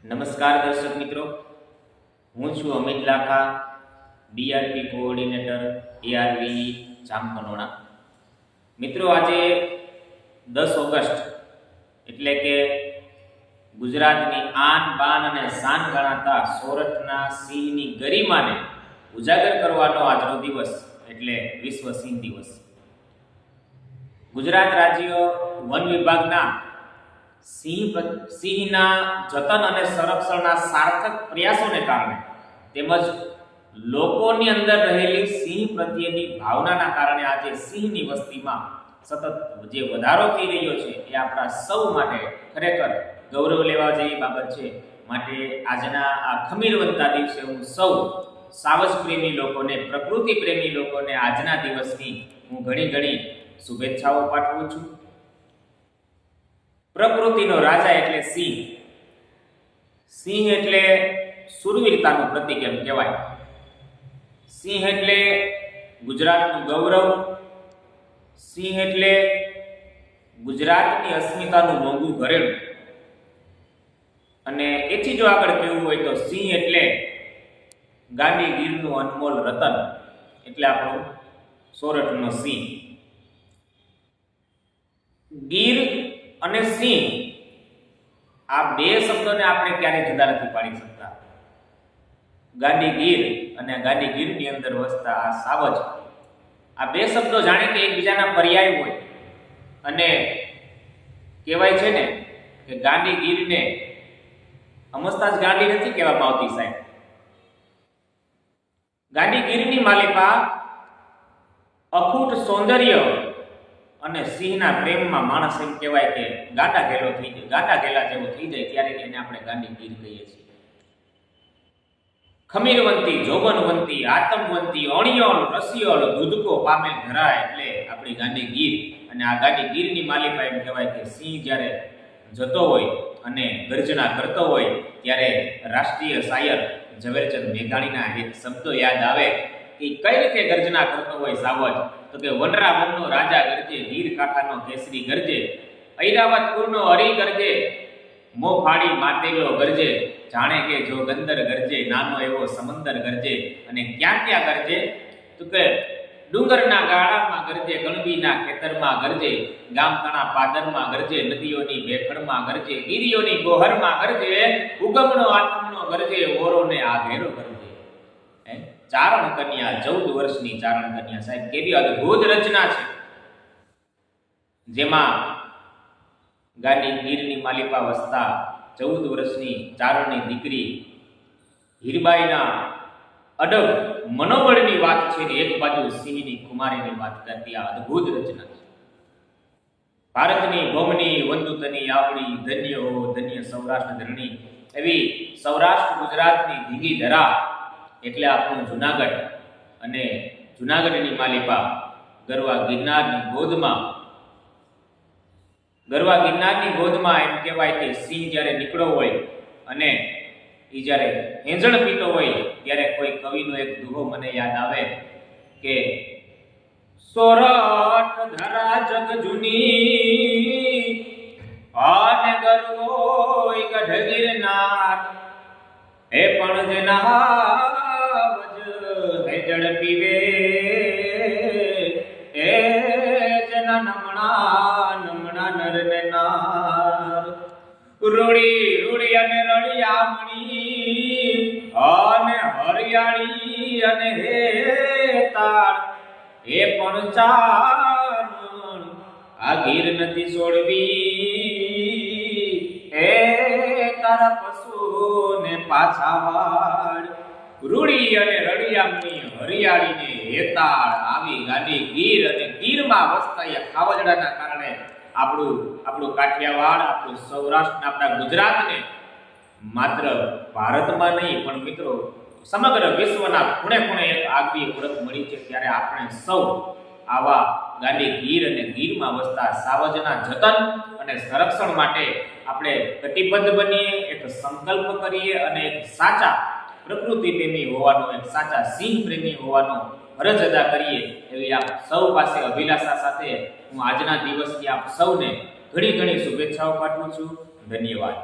નમસ્કાર દર્શક મિત્રો, હું છું Amit Lakha, DRP coordinator ARV Jamkandorna. મિત્રો, આજે 10 ઓગસ્ટ એટલે કે ગુજરાતની આન બાન અને શાન ગણાતા સોરઠના સિંહની ગરિમાને ઉજાગર કરવાનો આજનો દિવસ એટલે વિશ્વ સિંહ દિવસ. ગુજરાત રાજ્ય વન વિભાગના સિંહના જતન અને સંરક્ષણના સાર્થક પ્રયાસોને કારણે તેમજ લોકોની અંદર રહેલી સિંહ પ્રત્યેની ભાવનાના કારણે આજે સિંહની વસ્તીમાં સતત જે વધારો થઈ રહ્યો છે એ આપણા સૌ માટે ખરેખર ગૌરવ લેવા જેવી બાબત છે. માટે આજના આ ખમીરવંતા દિવસે હું સૌ સાવજ પ્રેમી લોકોને, પ્રકૃતિ પ્રેમી લોકોને આજના દિવસની હું ઘણી શુભેચ્છાઓ પાઠવું છું. પ્રકૃતિનો રાજા એટલે સિંહ. સિંહ એટલે શૂરવીરતાનું પ્રતીક એમ કહેવાય. સિંહ એટલે ગુજરાતનું ગૌરવ. સિંહ એટલે ગુજરાતની અસ્મિતાનું મોંઘું ઘરેણું. અને એથી જો આગળ કહેવું હોય તો સિંહ એટલે ગાંધીગીરનું અનમોલ રતન એટલે આપણો સોરઠનો સિંહ. ગીર અને સિંહ આ બે શબ્દોને આપણે ક્યારેય જુદા નથી પાડી શકતા. ગાંધીગીર અને ગાંધીગીરની અંદર વસતા આ સાવજ, આ બે શબ્દો જાણે કે એકબીજાના પર્યાય હોય. અને કહેવાય છે ને કે ગાંધીગીરને અમસ્તા જ ગાંધી નથી કહેવામાં આવતી સાહેબ. ગાંધીગીરની માલિકા અખૂટ સૌંદર્ય અને સિંહના પ્રેમમાં માણસ એમ કહેવાય કે ગાંડા ઘેલા જેવો થઈ જાય ત્યારે એને આપણે ગાંધીગીર કહીએ છીએ. ખમીરવંતી, જોબનવંતી, આતમવંતી, અણિયોળ, રસિયોળ, દૂધકો પામેલ ધરા એટલે આપણી ગાંધીગીર. અને આ ગાંધીગીરની માલિકા એમ કહેવાય કે સિંહ જ્યારે જતો હોય અને ગર્જના કરતો હોય ત્યારે રાષ્ટ્રીય શાયર ઝવેરચંદ મેઘાણીના એક શબ્દો યાદ આવે કે કઈ રીતે ગર્જના કરતો હોય સાવજ. તો કે વનરા વનનો રાજા ગરજે, ગીર કાંઠાનો કેસરી ગરજે, ઐરાવત કુળનો હરી ગરજે, મો ફાડી માતેલો ગરજે, જાણે કે જો ગંદર ગરજે, નાનો એવો સમંદર ગરજે. અને ક્યાં ક્યાં ગરજે? તો કે ડુંગરના ગાળામાં ગરજે, કણબીના ખેતરમાં ગરજે, ગામતણા પાદરમાં ગરજે, નદીઓની ભેખડમાં ગરજે, ગીરીઓની ગોહરમાં ગરજે, ઉગમણો આતમણો ગરજે, ઓરોને આઘેરો ગરજે. ચારણ કન્યા, 14 વર્ષની ચારણ કન્યા. સાહેબ, કેવી અદ્ભુત રચના છે, જેમાં ગાંધીગીરની માલિકા વસતા 14 વર્ષની ચારણની દીકરી હીરબાઈના અડગ મનોબળની વાત છે ને એક બાજુ સિંહની કુમારીની વાત કરતી આ અદ્ભુત રચના છે. ભારતની ભૌમની વંદુતની આવડી, ધન્ય હો ધન્ય સૌરાષ્ટ્ર ધરણી. એવી સૌરાષ્ટ્ર ગુજરાતની ધીંગી ધરા એટલે આપણું જુનાગઢ. અને જુનાગઢની માલિકા ગરવા ગિરનારની ગોદમાં એમ કહેવાય કે સિંહ જ્યારે નીકળ્યો હોય અને એ જ્યારે હેંજણ પીતો હોય ત્યારે કોઈ કવિનો એક દુહો મને યાદ આવે કે સોરઠ ધરા જગ જૂની અને ગરવોય ગઢ ગિરનાર, હે પણ જેના હેજળ પીવે, એ જેના નમણા નર ને નાર. રૂડી અને રળિયામણી અને હરિયાળી અને હેતાળ, એ પણ ચારણ આ ગીર નથી છોડવી, એ તારા પશુને પાછા વાળ. રૂડી અને રળિયામણી, હરિયાળી ને હેતાળ આવી ગાંધીગીર અને ગીરમાં વસતા એ ખાવજડાના કારણે આપણું કાઠિયાવાડ, આપણું સૌરાષ્ટ્ર, આપણા ગુજરાતને માત્ર ભારતમાં નહીં પણ મિત્રો સમગ્ર વિશ્વના ખૂણે ખૂણે એક આગવી ઓળખ મળી છે. ત્યારે આપણે સૌ આવા ગાંધીગીર અને ગીરમાં વસતા સાવજના જતન અને સંરક્ષણ માટે આપણે કટિબદ્ધ બનીએ, એક સંકલ્પ કરીએ અને એક સાચા પ્રકૃતિ પ્રેમી હોવાનો, એક સાચા સિંહ પ્રેમી હોવાનો ફરજ અદા કરીએ એવી આપ સૌ પાસે અભિલાષા સાથે હું આજના દિવસથી આપ સૌને ઘણી શુભેચ્છાઓ પાઠવું છું. ધન્યવાદ.